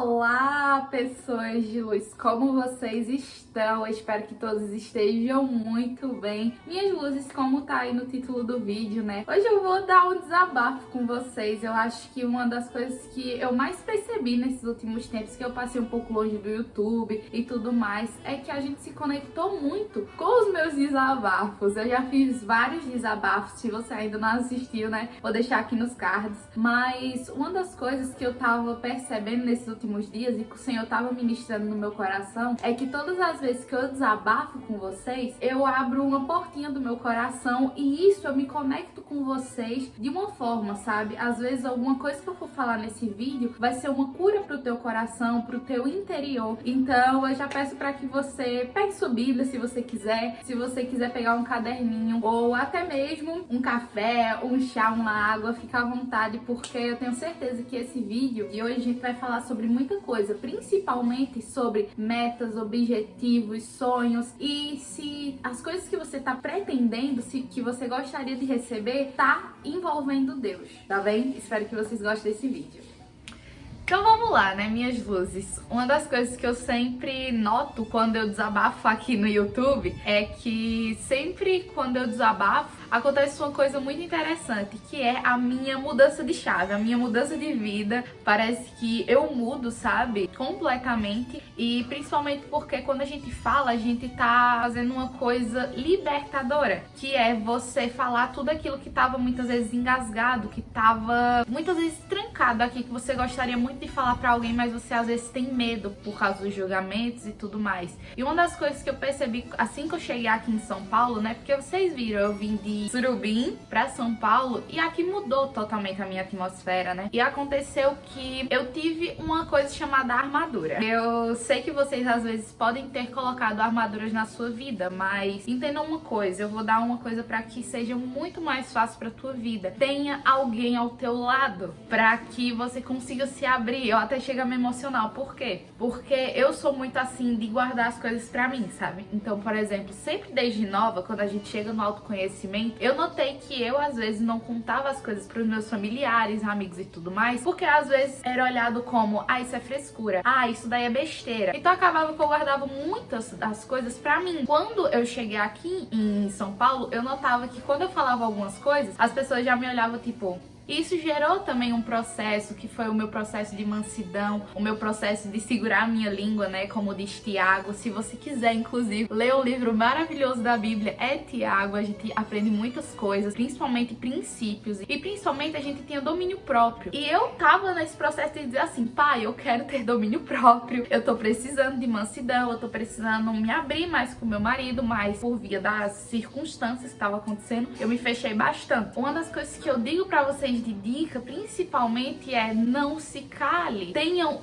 Olá, pessoas de luz, como vocês estão? Eu espero que todos estejam muito bem. Minhas luzes, como tá aí no título do vídeo, né? Hoje eu vou dar um desabafo com vocês. Eu acho que uma das coisas que eu mais percebi nesses últimos tempos, que eu passei um pouco longe do YouTube e tudo mais, é que a gente se conectou muito com os meus desabafos. Eu já fiz vários desabafos, se você ainda não assistiu, né? Vou deixar aqui nos cards. Mas uma das coisas que eu tava percebendo nesses últimos dias e que o Senhor tava ministrando no meu coração é que todas as vezes que eu desabafo com vocês, eu abro uma portinha do meu coração e isso eu me conecto com vocês de uma forma, sabe? Às vezes alguma coisa que eu for falar nesse vídeo vai ser uma cura pro teu coração, pro teu interior. Então eu já peço para que você pegue sua Bíblia se você quiser pegar um caderninho ou até mesmo um café, um chá, uma água, fica à vontade, porque eu tenho certeza que esse vídeo de hoje a gente vai falar sobre muita coisa, principalmente sobre metas, objetivos, sonhos e se as coisas que você tá pretendendo, se que você gostaria de receber, tá envolvendo Deus, tá bem? Espero que vocês gostem desse vídeo. Então vamos lá, né, minhas luzes? Uma das coisas que eu sempre noto quando eu desabafo aqui no YouTube é que sempre quando eu desabafo, acontece uma coisa muito interessante, que é a minha mudança de chave, a minha mudança de vida. Parece que eu mudo, sabe? Completamente. E principalmente porque quando a gente fala, a gente tá fazendo uma coisa libertadora, que é você falar tudo aquilo que tava muitas vezes engasgado, que tava muitas vezes trancado aqui, que você gostaria muito de falar pra alguém, mas você às vezes tem medo por causa dos julgamentos e tudo mais. E uma das coisas que eu percebi assim que eu cheguei aqui em São Paulo, né? Porque vocês viram, eu vim de Surubim pra São Paulo e aqui mudou totalmente a minha atmosfera, né? E aconteceu que eu tive uma coisa chamada armadura. Eu sei que vocês às vezes podem ter colocado armaduras na sua vida, mas entendam uma coisa, eu vou dar uma coisa pra que seja muito mais fácil pra tua vida. Tenha alguém ao teu lado pra que você consiga se abrir. Eu até chego a me emocionar. Por quê? Porque eu sou muito assim de guardar as coisas pra mim, sabe? Então, por exemplo, sempre desde nova, quando a gente chega no autoconhecimento, eu notei que eu às vezes não contava as coisas pros meus familiares, amigos e tudo mais, porque às vezes era olhado como, ah, isso é frescura, ah, isso daí é besteira. Então acabava que eu guardava muitas das coisas pra mim. Quando eu cheguei aqui em São Paulo, eu notava que quando eu falava algumas coisas, as pessoas já me olhavam tipo... Isso gerou também um processo, que foi o meu processo de mansidão, o meu processo de segurar a minha língua, né, como diz Tiago. Se você quiser, inclusive, ler o livro maravilhoso da Bíblia, é Tiago. A gente aprende muitas coisas, principalmente princípios, e principalmente a gente tinha domínio próprio. E eu tava nesse processo de dizer assim, pai, eu quero ter domínio próprio, eu tô precisando de mansidão, eu tô precisando me abrir mais com meu marido, mas por via das circunstâncias que estavam acontecendo, eu me fechei bastante. Uma das coisas que eu digo pra vocês de dica, principalmente, é não se cale. Tenham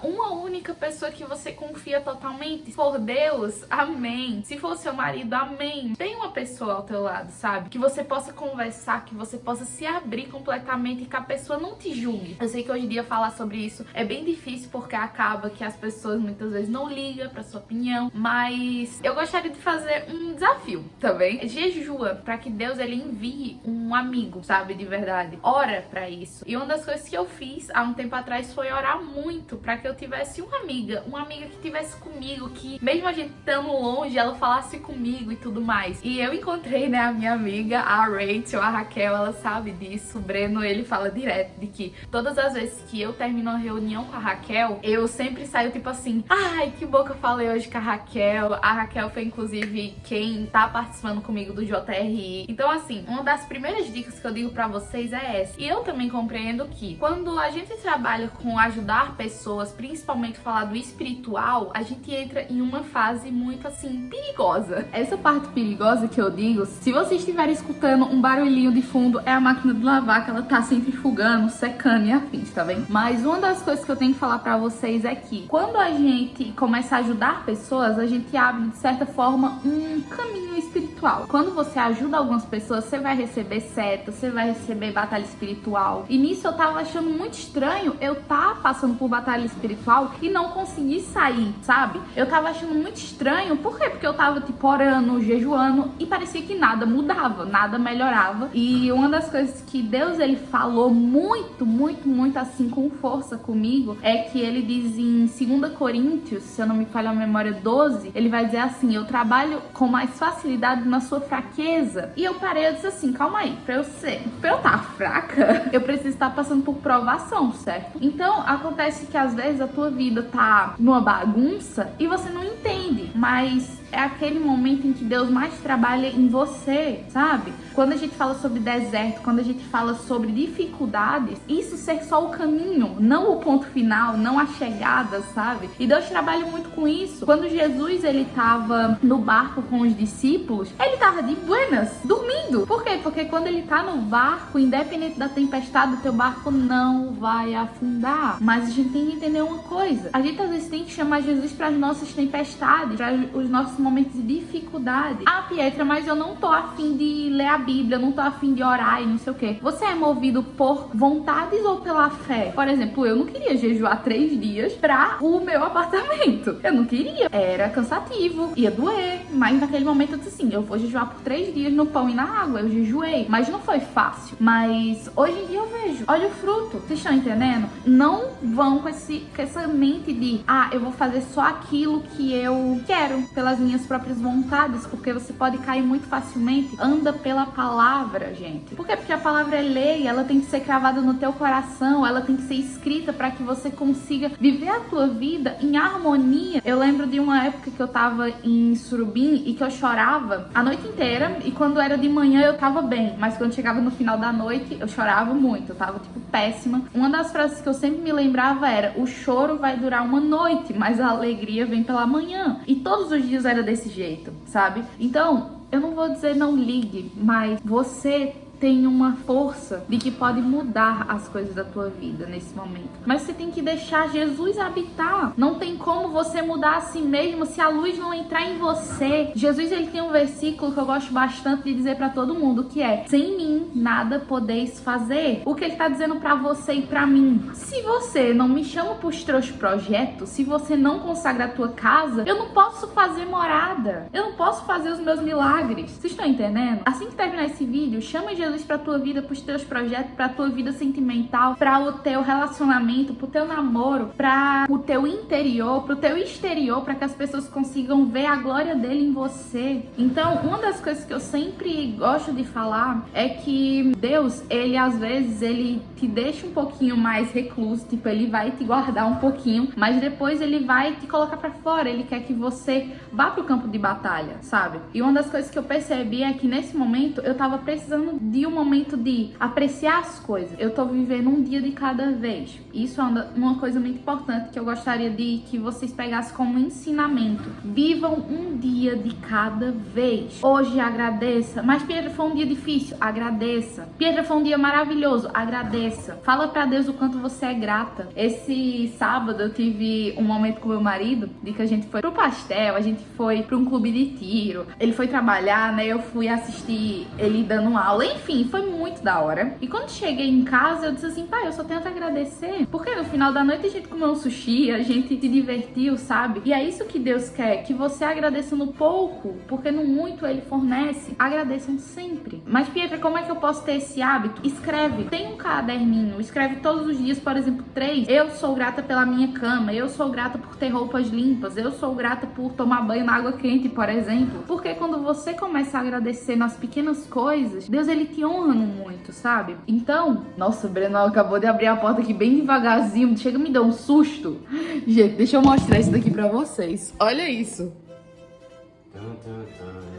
uma única pessoa que você confia totalmente. Se for Deus, amém. Se for seu marido, amém. Tem uma pessoa ao teu lado, sabe? Que você possa conversar, que você possa se abrir completamente e que a pessoa não te julgue. Eu sei que hoje em dia falar sobre isso é bem difícil porque acaba que as pessoas muitas vezes não ligam pra sua opinião, mas eu gostaria de fazer um desafio também. Jejua pra que Deus ele envie um amigo, sabe? De verdade. Ora pra isso. E uma das coisas que eu fiz há um tempo atrás foi orar muito pra que eu tivesse uma amiga que tivesse comigo, que mesmo a gente estando longe, ela falasse comigo e tudo mais. E eu encontrei, né, a minha amiga, a Rachel, a Raquel, ela sabe disso. O Breno, ele fala direto de que todas as vezes que eu termino uma reunião com a Raquel, eu sempre saio tipo assim, ai, que bom que eu falei hoje com a Raquel. A Raquel foi inclusive quem tá participando comigo do JRI. Então assim, uma das primeiras dicas que eu digo pra vocês é essa. E eu também compreendo que quando a gente trabalha com ajudar pessoas, principalmente falar do espiritual, a gente entra em uma fase muito assim, perigosa. Essa parte perigosa que eu digo, se vocês estiverem escutando um barulhinho de fundo, é a máquina de lavar que ela tá centrifugando, secando e afins, tá bem? Mas uma das coisas que eu tenho que falar pra vocês é que quando a gente começa a ajudar pessoas, a gente abre de certa forma um caminho espiritual espiritual. Quando você ajuda algumas pessoas, você vai receber seta, você vai receber batalha espiritual. E nisso eu tava achando muito estranho eu tá passando por batalha espiritual e não conseguir sair, sabe? Eu tava achando muito estranho. Por quê? Porque eu tava tipo orando, jejuando e parecia que nada mudava, nada melhorava. E uma das coisas que Deus ele falou muito, muito, muito assim com força comigo é que ele diz em 2 Coríntios, se eu não me falha a memória 12, ele vai dizer assim: eu trabalho com mais facilidade na sua fraqueza. E eu parei e disse assim: calma aí, pra eu estar fraca, eu preciso estar passando por provação, certo? Então acontece que às vezes a tua vida tá numa bagunça e você não entende, mas é aquele momento em que Deus mais trabalha em você, sabe? Quando a gente fala sobre deserto, quando a gente fala sobre dificuldades, isso ser só o caminho, não o ponto final, não a chegada, sabe? E Deus trabalha muito com isso. Quando Jesus, ele tava no barco com os discípulos, ele tava de buenas, dormindo. Por quê? Porque quando ele tá no barco, independente da tempestade, o teu barco não vai afundar. Mas a gente tem que entender uma coisa. A gente às vezes tem que chamar Jesus para as nossas tempestades, para os nossos momentos de dificuldade. Ah, Pietra, mas eu não tô afim de ler a Bíblia, eu não tô afim de orar e não sei o quê. Você é movido por vontades ou pela fé? Por exemplo, eu não queria jejuar 3 dias pra o meu apartamento. Eu não queria. Era cansativo, ia doer. Mas naquele momento eu disse assim: eu vou jejuar por 3 dias no pão e na água. Eu jejuei. Mas não foi fácil. Mas hoje em dia eu vejo. Olha o fruto. Vocês estão entendendo? Não vão com essa mente de eu vou fazer só aquilo que eu quero, pelas minhas próprias vontades, porque você pode cair muito facilmente. Anda pela palavra, gente. Por quê? Porque a palavra é lei, ela tem que ser cravada no teu coração, ela tem que ser escrita para que você consiga viver a tua vida em harmonia. Eu lembro de uma época que eu tava em Surubim e que eu chorava a noite inteira, e quando era de manhã eu tava bem, mas quando chegava no final da noite eu chorava muito, eu tava tipo péssima. Uma das frases que eu sempre me lembrava era: o choro vai durar uma noite, mas a alegria vem pela manhã. E todos os dias era desse jeito, sabe? Então, eu não vou dizer não ligue, mas você tem uma força de que pode mudar as coisas da tua vida nesse momento. Mas você tem que deixar Jesus habitar. Não tem como você mudar a si mesmo se a luz não entrar em você. Jesus, ele tem um versículo que eu gosto bastante de dizer pra todo mundo, que é: sem mim nada podeis fazer. O que ele tá dizendo pra você e pra mim: se você não me chama pros teus projetos, se você não consagra a tua casa, eu não posso fazer morada. Eu não posso fazer os meus milagres. Vocês estão entendendo? Assim que terminar esse vídeo, chama Jesus pra tua vida, pros teus projetos, pra tua vida sentimental, pra o teu relacionamento, pro teu namoro, pra o teu interior, pro teu exterior, pra que as pessoas consigam ver a glória dele em você. Então, uma das coisas que eu sempre gosto de falar é que Deus, ele às vezes, ele te deixa um pouquinho mais recluso, tipo, ele vai te guardar um pouquinho, mas depois ele vai te colocar pra fora. Ele quer que você vá pro campo de batalha, sabe? E uma das coisas que eu percebi é que nesse momento eu tava precisando de um momento de apreciar as coisas. Eu tô vivendo um dia de cada vez. Isso é uma coisa muito importante que eu gostaria de que vocês pegassem como ensinamento. Vivam um dia de cada vez. Hoje agradeça. Mas Pedro, foi um dia difícil. Agradeça. Pedro, foi um dia maravilhoso. Agradeça. Fala pra Deus o quanto você é grata. Esse sábado eu tive um momento com meu marido de que a gente foi pro pastel, a gente foi pra um clube de tiro. Ele foi trabalhar, né? Eu fui assistir ele dando aula. Enfim, foi muito da hora. E quando cheguei em casa, eu disse assim: pai, eu só tenho a te agradecer. Porque no final da noite a gente comeu um sushi, a gente se divertiu, sabe? E é isso que Deus quer, que você agradeça no pouco, porque no muito ele fornece. Agradeçam sempre. Mas, Pietra, como é que eu posso ter esse hábito? Escreve. Tem um caderninho. Escreve todos os dias, por exemplo, 3. Eu sou grata pela minha cama. Eu sou grata por ter roupas limpas. Eu sou grata por tomar banho na água quente, por exemplo. Porque quando você começa a agradecer nas pequenas coisas, Deus, ele te honra no muito, sabe? Então, nossa, o Breno acabou de abrir a porta aqui bem devagarzinho. Chega, me deu um susto. Gente, deixa eu mostrar isso daqui pra vocês. Olha isso.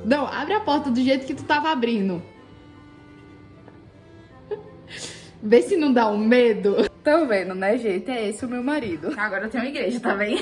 Não, abre a porta do jeito que tu tava abrindo. Vê se não dá um medo. Tô vendo, né, gente? É esse o meu marido. Agora eu tenho uma igreja, tá bem?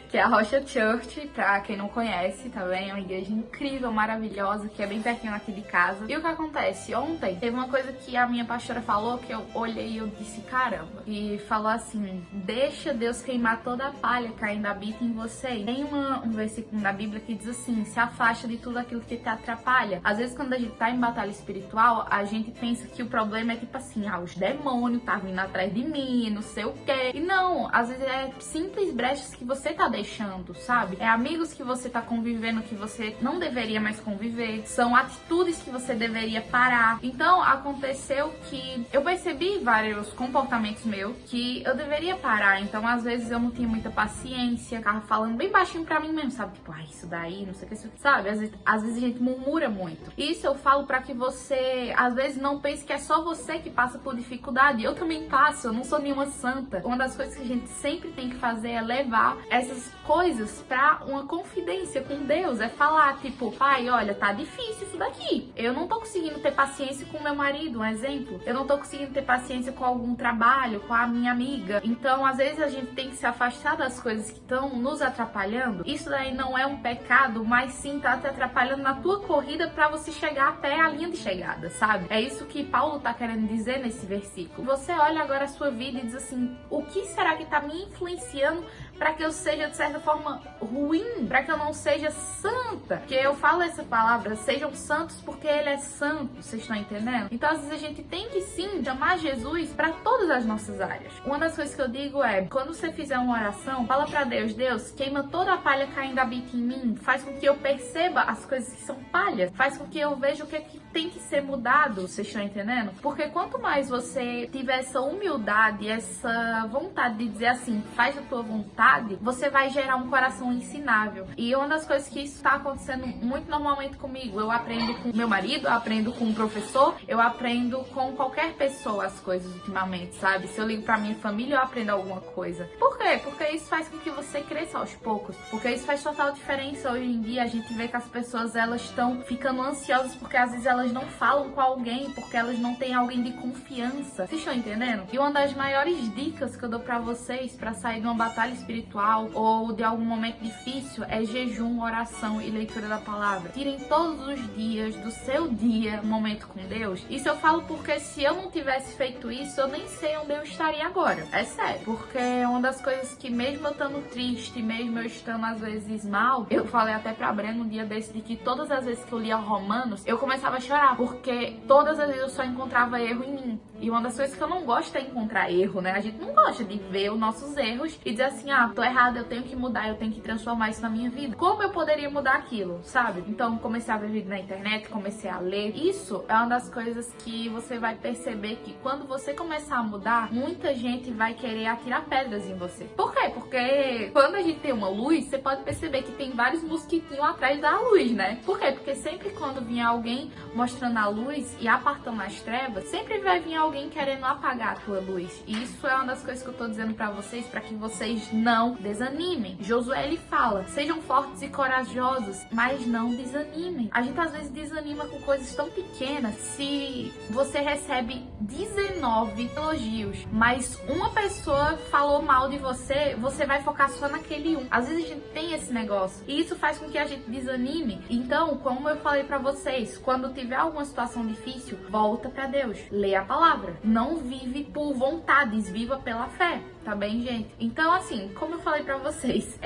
Que é a Rocha Church, pra quem não conhece, tá bem? É uma igreja incrível, maravilhosa, que é bem pertinho aqui de casa. E o que acontece? Ontem teve uma coisa que a minha pastora falou, que eu olhei e eu disse, caramba. E falou assim, deixa Deus queimar toda a palha que ainda habita em você. E tem um versículo na Bíblia que diz assim, se afasta de tudo aquilo que te atrapalha. Às vezes quando a gente tá em batalha espiritual, a gente pensa que o problema é tipo assim, os demônios tá vindo atrás de mim, não sei o quê. E não, às vezes é simples brechas que você tá deixando, sabe? É amigos que você tá convivendo que você não deveria mais conviver. São atitudes que você deveria parar. Então, aconteceu que eu percebi vários comportamentos meus que eu deveria parar. Então, às vezes eu não tinha muita paciência, ficava falando bem baixinho pra mim mesmo, sabe? Tipo, isso daí, não sei o que, sabe? Às vezes a gente murmura muito. Isso eu falo pra que você, às vezes, não pense que é só você que passa por dificuldade. Eu também passo, eu não sou nenhuma santa. Uma das coisas que a gente sempre tem que fazer é levar essas coisas pra uma confidência com Deus. É falar, tipo, pai, olha, tá difícil isso daqui. Eu não tô conseguindo ter paciência com meu marido, um exemplo. Eu não tô conseguindo ter paciência com algum trabalho, com a minha amiga. Então, às vezes, a gente tem que se afastar das coisas que estão nos atrapalhando. Isso daí não é um pecado, mas sim tá te atrapalhando na tua corrida pra você chegar até a linha de chegada, sabe? É isso que Paulo tá querendo dizer nesse versículo. Você olha agora a sua vida e diz assim, o que será que tá me influenciando para que eu seja, de certa forma, ruim, para que eu não seja santa? Porque eu falo essa palavra, sejam santos porque ele é santo, vocês estão entendendo? Então, às vezes, a gente tem que sim chamar Jesus para todas as nossas áreas. Uma das coisas que eu digo é, quando você fizer uma oração, fala para Deus, Deus, queima toda a palha que ainda habita em mim, faz com que eu perceba as coisas que são palhas, faz com que eu veja o que é que tem que ser mudado, vocês estão entendendo? Porque quanto mais você tiver essa humildade, essa vontade de dizer assim, faz a tua vontade, você vai gerar um coração ensinável. E uma das coisas que isso está acontecendo muito normalmente comigo, eu aprendo com meu marido, eu aprendo com um professor, eu aprendo com qualquer pessoa as coisas ultimamente, sabe? Se eu ligo pra minha família, eu aprendo alguma coisa. Por quê? Porque isso faz com que você cresça aos poucos. Porque isso faz total diferença. Hoje em dia, a gente vê que as pessoas, elas estão ficando ansiosas porque às vezes elas não falam com alguém, porque elas não têm alguém de confiança. Vocês estão entendendo? E uma das maiores dicas que eu dou pra vocês pra sair de uma batalha espiritual ou de algum momento difícil é jejum, oração e leitura da palavra. Tirem todos os dias do seu dia um momento com Deus. Isso eu falo porque se eu não tivesse feito isso, eu nem sei onde eu estaria agora. É sério. Porque é uma das coisas que mesmo eu estando triste, mesmo eu estando às vezes mal, eu falei até pra Breno um dia desse de que todas as vezes que eu lia Romanos, eu começava a chorar, porque todas as vezes eu só encontrava erro em mim. E uma das coisas que eu não gosto é encontrar erro, né? A gente não gosta de ver os nossos erros e dizer assim, tô errada, eu tenho que mudar, eu tenho que transformar isso na minha vida. Como eu poderia mudar aquilo, sabe? Então, comecei a ver vídeo na internet, comecei a ler. Isso é uma das coisas que você vai perceber que quando você começar a mudar, muita gente vai querer atirar pedras em você. Por quê? Porque quando a gente tem uma luz, você pode perceber que tem vários mosquitinhos atrás da luz, né? Por quê? Porque sempre quando vinha alguém mostrando a luz e apartando as trevas, sempre vai vir alguém querendo apagar a tua luz. E isso é uma das coisas que eu tô dizendo pra vocês, pra que vocês não desanimem. Josué, ele fala, sejam fortes e corajosos, mas não desanimem. A gente às vezes desanima com coisas tão pequenas. Se você recebe 19 elogios, mas uma pessoa falou mal de você, você vai focar só naquele um. Às vezes a gente tem esse negócio e isso faz com que a gente desanime. Então, como eu falei pra vocês, quando tiver alguma situação difícil, volta pra Deus, lê a palavra. Não vive por vontades, viva pela fé. Tá bem, gente? Então, assim, como eu falei pra vocês,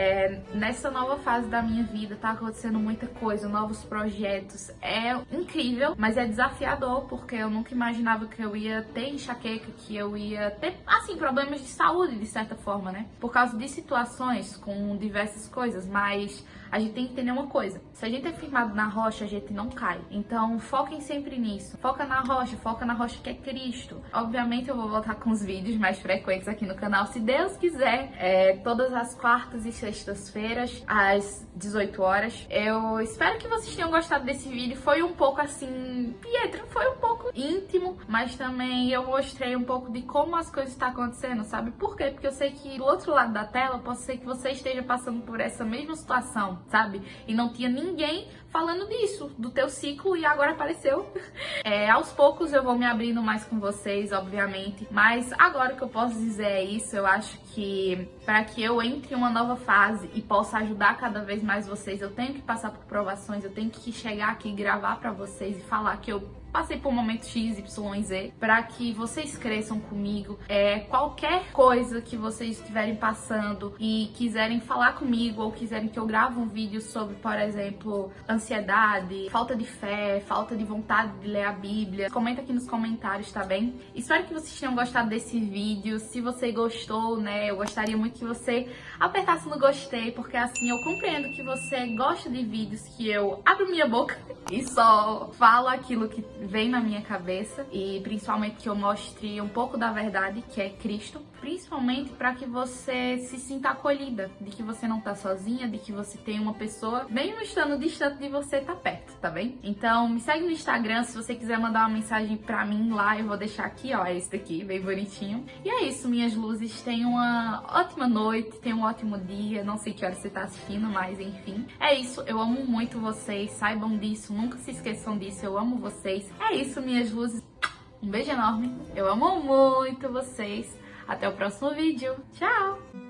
nessa nova fase da minha vida tá acontecendo muita coisa, novos projetos. É incrível, mas é desafiador, porque eu nunca imaginava que eu ia ter enxaqueca, que eu ia ter, assim, problemas de saúde, de certa forma, né? Por causa de situações com diversas coisas, mas a gente tem que entender uma coisa. Se a gente é firmado na rocha, a gente não cai. Então, foquem sempre nisso. Foca na rocha que é Cristo. Obviamente, eu vou voltar com os vídeos mais frequentes aqui no canal, se Deus quiser, todas as quartas e sextas-feiras, às 18 horas. Eu espero que vocês tenham gostado desse vídeo. Foi um pouco assim, Pietro, foi um pouco íntimo, mas também eu mostrei um pouco de como as coisas estão acontecendo, sabe? Por quê? Porque eu sei que do outro lado da tela, pode ser que você esteja passando por essa mesma situação, sabe? E não tinha ninguém falando disso, do teu ciclo, e agora apareceu. Aos poucos eu vou me abrindo mais com vocês, obviamente, mas agora o que eu posso dizer é isso. Eu acho que para que eu entre em uma nova fase e possa ajudar cada vez mais vocês, eu tenho que passar por provações, eu tenho que chegar aqui e gravar para vocês e falar que eu passei por um momento X, Y, Z, para que vocês cresçam comigo. Qualquer coisa que vocês estiverem passando e quiserem falar comigo, ou quiserem que eu grave um vídeo sobre, por exemplo, ansiedade, falta de fé, falta de vontade de ler a Bíblia, comenta aqui nos comentários, tá bem? Espero que vocês tenham gostado desse vídeo. Se você gostou, né, eu gostaria muito que você apertasse no gostei, porque assim eu compreendo que você gosta de vídeos que eu abro minha boca e só falo aquilo que vem na minha cabeça, e principalmente que eu mostre um pouco da verdade, que é Cristo, principalmente para que você se sinta acolhida, de que você não tá sozinha, de que você tem uma pessoa, mesmo estando distante de você, tá perto, tá bem? Então me segue no Instagram, se você quiser mandar uma mensagem pra mim lá, eu vou deixar aqui, ó, esse daqui, bem bonitinho. E é isso, minhas luzes, tenham uma ótima noite, tenham um ótimo dia, não sei que hora você tá assistindo, mas enfim. É isso, eu amo muito vocês, saibam disso, nunca se esqueçam disso, eu amo vocês. É isso, minhas luzes. Um beijo enorme. Eu amo muito vocês. Até o próximo vídeo. Tchau!